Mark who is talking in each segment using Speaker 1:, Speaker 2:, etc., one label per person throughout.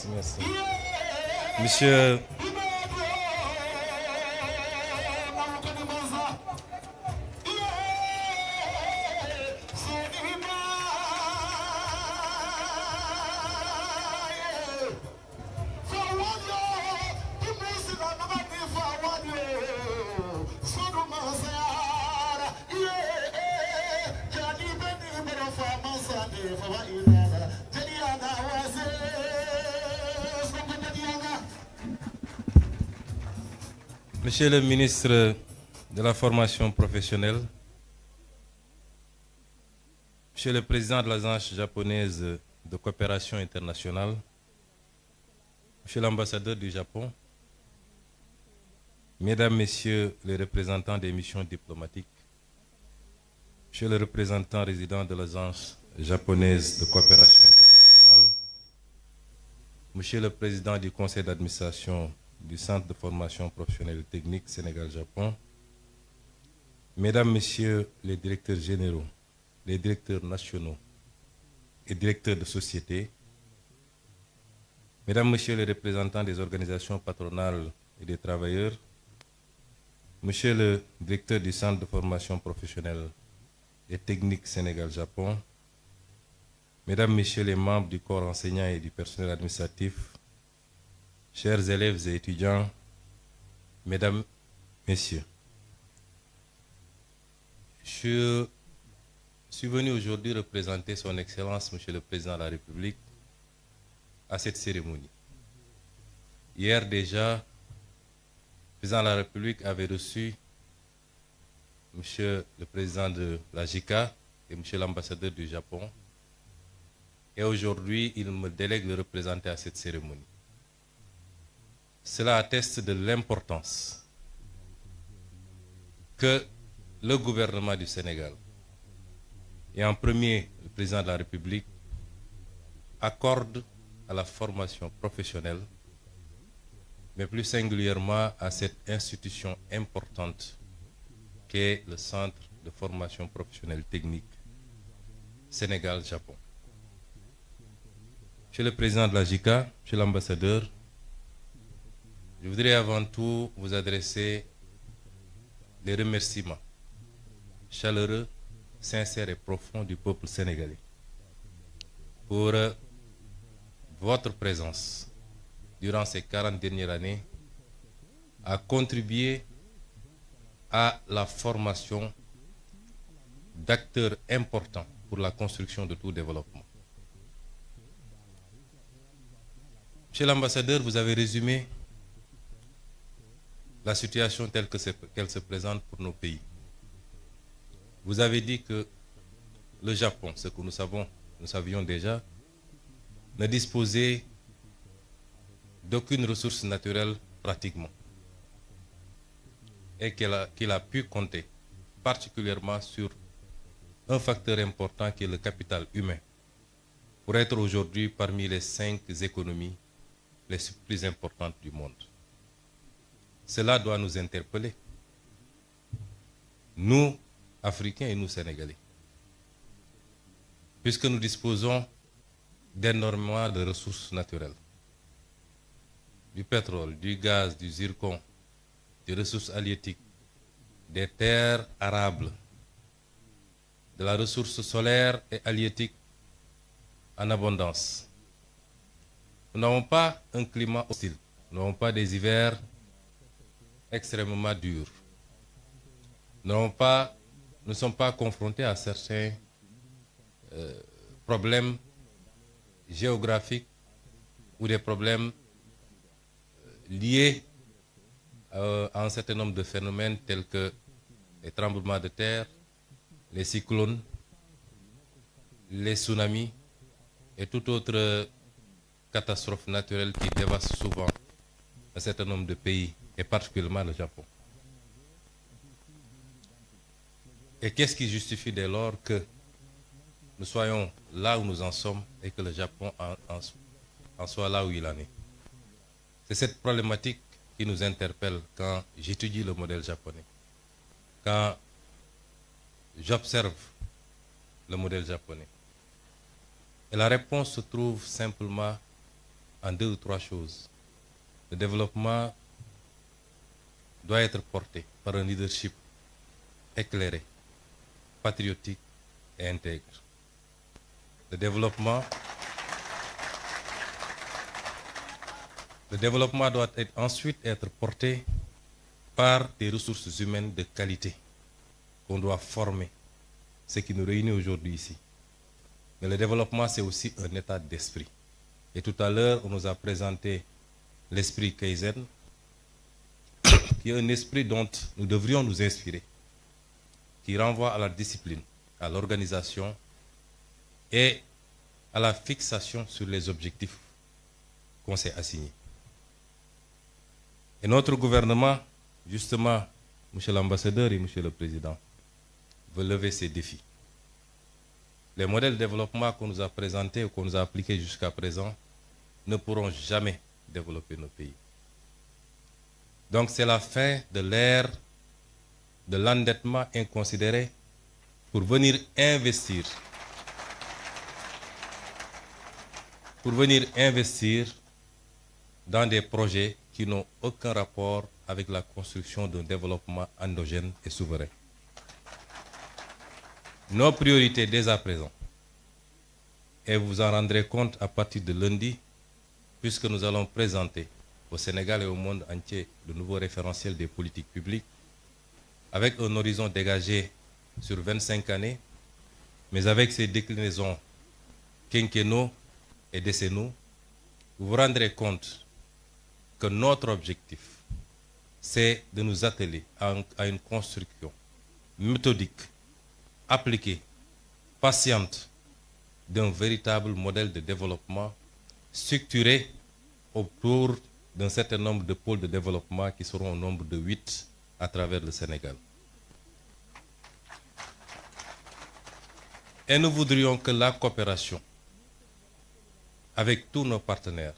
Speaker 1: Merci, merci. Monsieur... Monsieur le ministre de la formation professionnelle, Monsieur le président de l'Agence japonaise de coopération internationale, Monsieur l'ambassadeur du Japon, Mesdames, Messieurs les représentants des missions diplomatiques, Monsieur le représentant résident de l'Agence japonaise de coopération internationale, Monsieur le président du conseil d'administration du Centre de formation professionnelle technique Sénégal-Japon, Mesdames, Messieurs les directeurs généraux, les directeurs nationaux et directeurs de société, Mesdames, Messieurs les représentants des organisations patronales et des travailleurs, Monsieur le directeur du Centre de formation professionnelle et technique Sénégal-Japon, Mesdames, Messieurs les membres du corps enseignant et du personnel administratif, chers élèves et étudiants, Mesdames, Messieurs, je suis venu aujourd'hui représenter Son Excellence, Monsieur le Président de la République, à cette cérémonie. Hier déjà, le Président de la République avait reçu Monsieur le Président de la JICA et Monsieur l'ambassadeur du Japon. Et aujourd'hui, il me délègue de représenter à cette cérémonie. Cela atteste de l'importance que le gouvernement du Sénégal, et en premier le Président de la République, accorde à la formation professionnelle, mais plus singulièrement à cette institution importante qu'est le Centre de formation professionnelle technique Sénégal-Japon. Monsieur le Président de la JICA, Monsieur l'ambassadeur, je voudrais avant tout vous adresser les remerciements chaleureux, sincères et profonds du peuple sénégalais pour votre présence durant ces 40 dernières années à contribuer à la formation d'acteurs importants pour la construction de tout développement. Monsieur l'ambassadeur, vous avez résumé la situation telle qu'elle se présente pour nos pays. Vous avez dit que le Japon, ce que nous savions déjà, ne disposait d'aucune ressource naturelle pratiquement, et qu'il a pu compter particulièrement sur un facteur important qui est le capital humain, pour être aujourd'hui parmi les 5 économies les plus importantes du monde. Cela doit nous interpeller, nous, Africains et nous, Sénégalais, puisque nous disposons d'énormément de ressources naturelles, du pétrole, du gaz, du zircon, des ressources halieutiques, des terres arables, de la ressource solaire et halieutique en abondance. Nous n'avons pas un climat hostile, nous n'avons pas des hivers extrêmement durs. Nous ne sommes pas confrontés à certains problèmes géographiques ou des problèmes liés à un certain nombre de phénomènes tels que les tremblements de terre, les cyclones, les tsunamis et toute autre catastrophe naturelle qui dévaste souvent un certain nombre de pays, et particulièrement le Japon. Et qu'est-ce qui justifie dès lors que nous soyons là où nous en sommes et que le Japon en soit là où il en est? C'est cette problématique qui nous interpelle quand j'étudie le modèle japonais, quand j'observe le modèle japonais. Et la réponse se trouve simplement en 2 ou 3 choses. Le développement doit être porté par un leadership éclairé, patriotique et intègre. Le développement doit ensuite être porté par des ressources humaines de qualité qu'on doit former, ce qui nous réunit aujourd'hui ici. Mais le développement, c'est aussi un état d'esprit. Et tout à l'heure, on nous a présenté l'esprit Kaizen, qui est un esprit dont nous devrions nous inspirer, qui renvoie à la discipline, à l'organisation et à la fixation sur les objectifs qu'on s'est assignés. Et notre gouvernement, justement, Monsieur l'ambassadeur et Monsieur le Président, veut lever ces défis. Les modèles de développement qu'on nous a présentés ou qu'on nous a appliqués jusqu'à présent ne pourront jamais développer nos pays. Donc c'est la fin de l'ère de l'endettement inconsidéré pour venir investir dans des projets qui n'ont aucun rapport avec la construction d'un développement endogène et souverain. Nos priorités dès à présent, et vous en rendrez compte à partir de lundi, puisque nous allons présenter au Sénégal et au monde entier le nouveau référentiel des politiques publiques, avec un horizon dégagé sur 25 années, mais avec ses déclinaisons quinquennaux et décennaux, vous vous rendrez compte que notre objectif, c'est de nous atteler à une construction méthodique, appliquée, patiente, d'un véritable modèle de développement structuré autour d'un certain nombre de pôles de développement qui seront au nombre de 8 à travers le Sénégal. Et nous voudrions que la coopération avec tous nos partenaires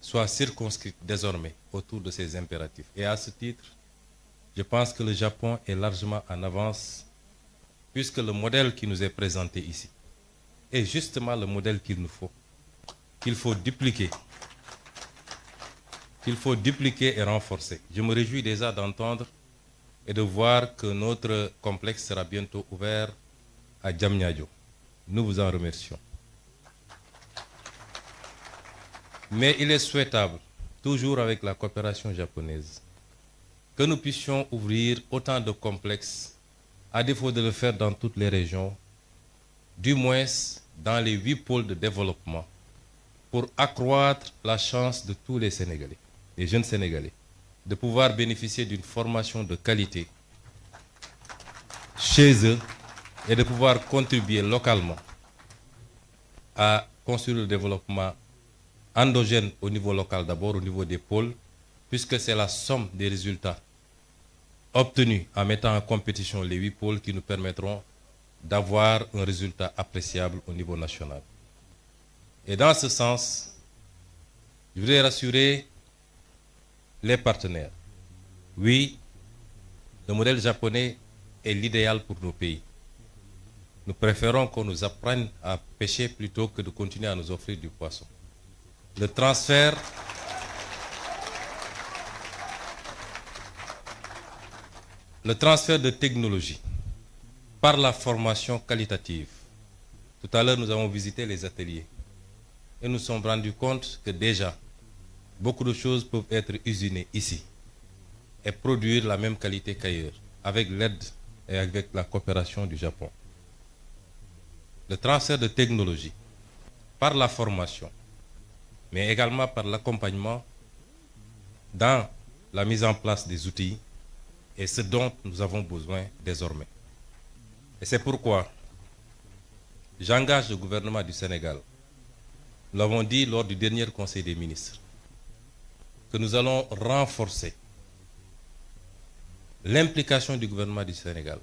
Speaker 1: soit circonscrite désormais autour de ces impératifs. Et à ce titre, je pense que le Japon est largement en avance, puisque le modèle qui nous est présenté ici est justement le modèle qu'il nous faut, qu'il faut dupliquer et renforcer. Je me réjouis déjà d'entendre et de voir que notre complexe sera bientôt ouvert à Diamniadio. Nous vous en remercions. Mais il est souhaitable, toujours avec la coopération japonaise, que nous puissions ouvrir autant de complexes, à défaut de le faire dans toutes les régions, du moins dans les 8 pôles de développement, pour accroître la chance de tous les Sénégalais, les jeunes Sénégalais, de pouvoir bénéficier d'une formation de qualité chez eux et de pouvoir contribuer localement à construire le développement endogène au niveau local d'abord, au niveau des pôles, puisque c'est la somme des résultats obtenus en mettant en compétition les 8 pôles qui nous permettront d'avoir un résultat appréciable au niveau national. Et dans ce sens, je voudrais rassurer les partenaires. Oui, le modèle japonais est l'idéal pour nos pays. Nous préférons qu'on nous apprenne à pêcher plutôt que de continuer à nous offrir du poisson. Le transfert de technologie par la formation qualitative. Tout à l'heure, nous avons visité les ateliers et nous nous sommes rendus compte que déjà, beaucoup de choses peuvent être usinées ici et produire la même qualité qu'ailleurs, avec l'aide et avec la coopération du Japon. Le transfert de technologie par la formation, mais également par l'accompagnement dans la mise en place des outils, est ce dont nous avons besoin désormais. Et c'est pourquoi j'engage le gouvernement du Sénégal, nous l'avons dit lors du dernier Conseil des ministres, que nous allons renforcer l'implication du gouvernement du Sénégal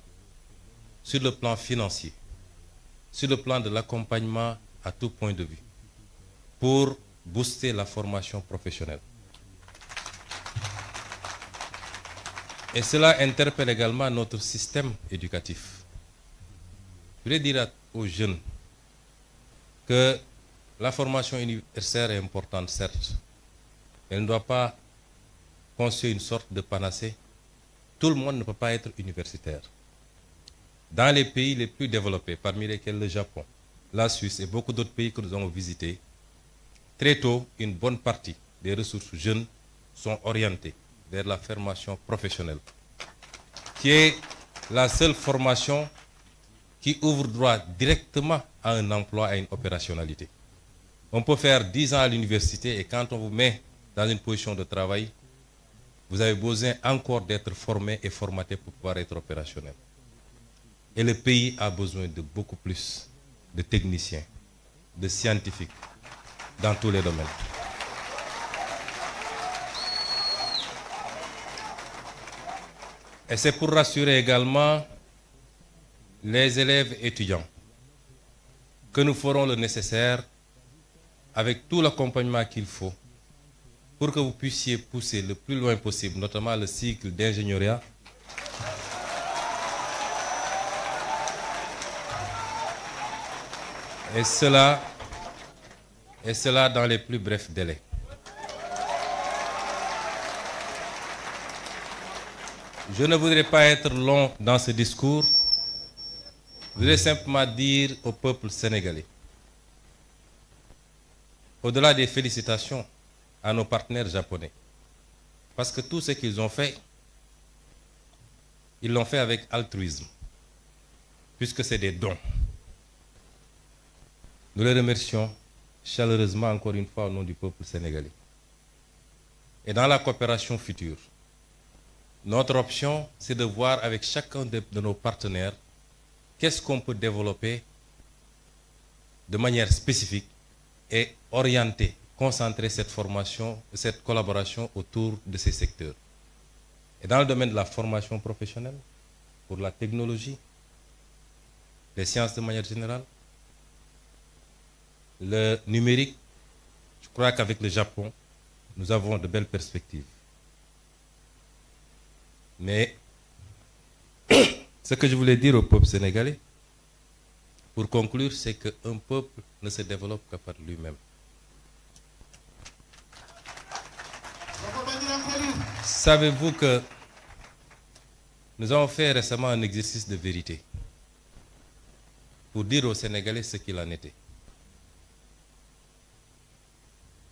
Speaker 1: sur le plan financier, sur le plan de l'accompagnement à tout point de vue, pour booster la formation professionnelle. Et cela interpelle également notre système éducatif. Je voudrais dire aux jeunes que La formation universitaire est importante, certes. Elle ne doit pas constituer une sorte de panacée. Tout le monde ne peut pas être universitaire. Dans les pays les plus développés, parmi lesquels le Japon, la Suisse et beaucoup d'autres pays que nous avons visités, très tôt, une bonne partie des ressources jeunes sont orientées vers la formation professionnelle, qui est la seule formation qui ouvre droit directement à un emploi, à une opérationnalité. On peut faire 10 ans à l'université et quand on vous met dans une position de travail, vous avez besoin encore d'être formé et formaté pour pouvoir être opérationnel. Et le pays a besoin de beaucoup plus de techniciens, de scientifiques, dans tous les domaines. Et c'est pour rassurer également les élèves étudiants que nous ferons le nécessaire avec tout l'accompagnement qu'il faut pour que vous puissiez pousser le plus loin possible, notamment le cycle d'ingénierie, et cela dans les plus brefs délais. Je ne voudrais pas être long dans ce discours. Je voudrais simplement dire au peuple sénégalais, au-delà des félicitations à nos partenaires japonais, parce que tout ce qu'ils ont fait, ils l'ont fait avec altruisme, puisque c'est des dons. Nous les remercions chaleureusement encore une fois au nom du peuple sénégalais. Et dans la coopération future, notre option, c'est de voir avec chacun de nos partenaires qu'est-ce qu'on peut développer de manière spécifique et orienter, concentrer cette formation, cette collaboration autour de ces secteurs. Et dans le domaine de la formation professionnelle, pour la technologie, les sciences de manière générale, le numérique, je crois qu'avec le Japon, nous avons de belles perspectives. Mais ce que je voulais dire au peuple sénégalais, pour conclure, c'est qu'un peuple ne se développe que par lui-même. Savez-vous que nous avons fait récemment un exercice de vérité pour dire aux Sénégalais ce qu'il en était.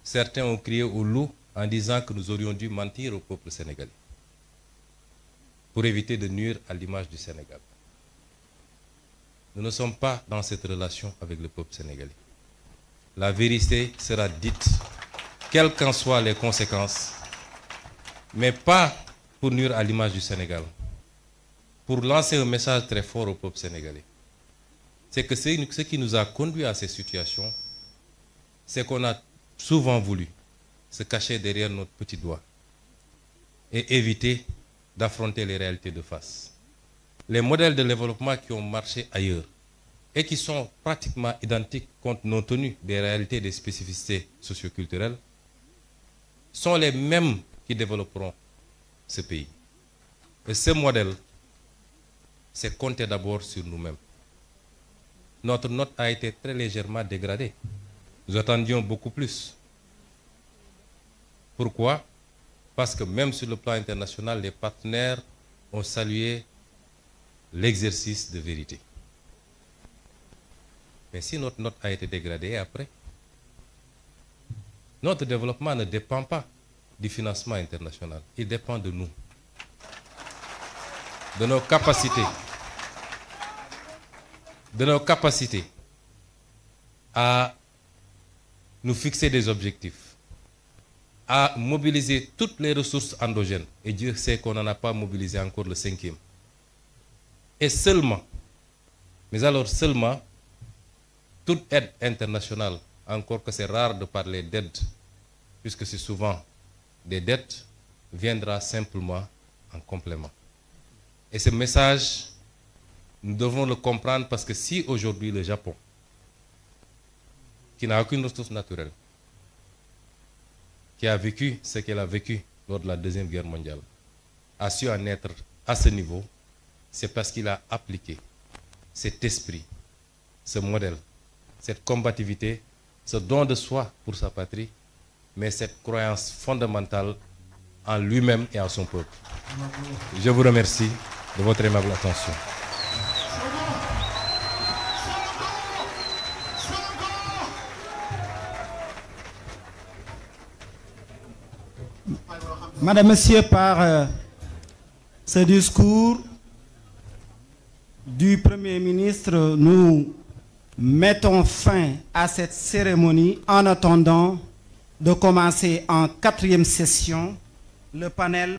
Speaker 1: Certains ont crié au loup en disant que nous aurions dû mentir au peuple sénégalais pour éviter de nuire à l'image du Sénégal. Nous ne sommes pas dans cette relation avec le peuple sénégalais. La vérité sera dite, quelles qu'en soient les conséquences, mais pas pour nuire à l'image du Sénégal, pour lancer un message très fort au peuple sénégalais. C'est que ce qui nous a conduit à ces situations, c'est qu'on a souvent voulu se cacher derrière notre petit doigt et éviter d'affronter les réalités de face. Les modèles de développement qui ont marché ailleurs et qui sont pratiquement identiques compte tenu des réalités et des spécificités socioculturelles sont les mêmes qui développeront ce pays. Et ce modèle, c'est compter d'abord sur nous-mêmes. Notre note a été très légèrement dégradée. Nous attendions beaucoup plus. Pourquoi? Parce que même sur le plan international, les partenaires ont salué l'exercice de vérité. Mais si notre note a été dégradée après, notre développement ne dépend pas du financement international. Il dépend de nous, de nos capacités à nous fixer des objectifs, à mobiliser toutes les ressources endogènes. Et Dieu sait qu'on n'en a pas mobilisé encore le 5e. Et seulement, mais alors seulement, toute aide internationale, encore que c'est rare de parler d'aide, puisque c'est souvent des dettes, viendra simplement en complément. Et ce message, nous devons le comprendre parce que si aujourd'hui le Japon, qui n'a aucune ressource naturelle, qui a vécu ce qu'elle a vécu lors de la Deuxième Guerre mondiale, a su en être à ce niveau, c'est parce qu'il a appliqué cet esprit, ce modèle, cette combativité ce don de soi pour sa patrie, mais cette croyance fondamentale en lui-même et en son peuple. Je vous remercie de votre aimable attention.
Speaker 2: Madame, Monsieur, par ce discours du Premier ministre, nous mettons fin à cette cérémonie en attendant de commencer en 4e session le panel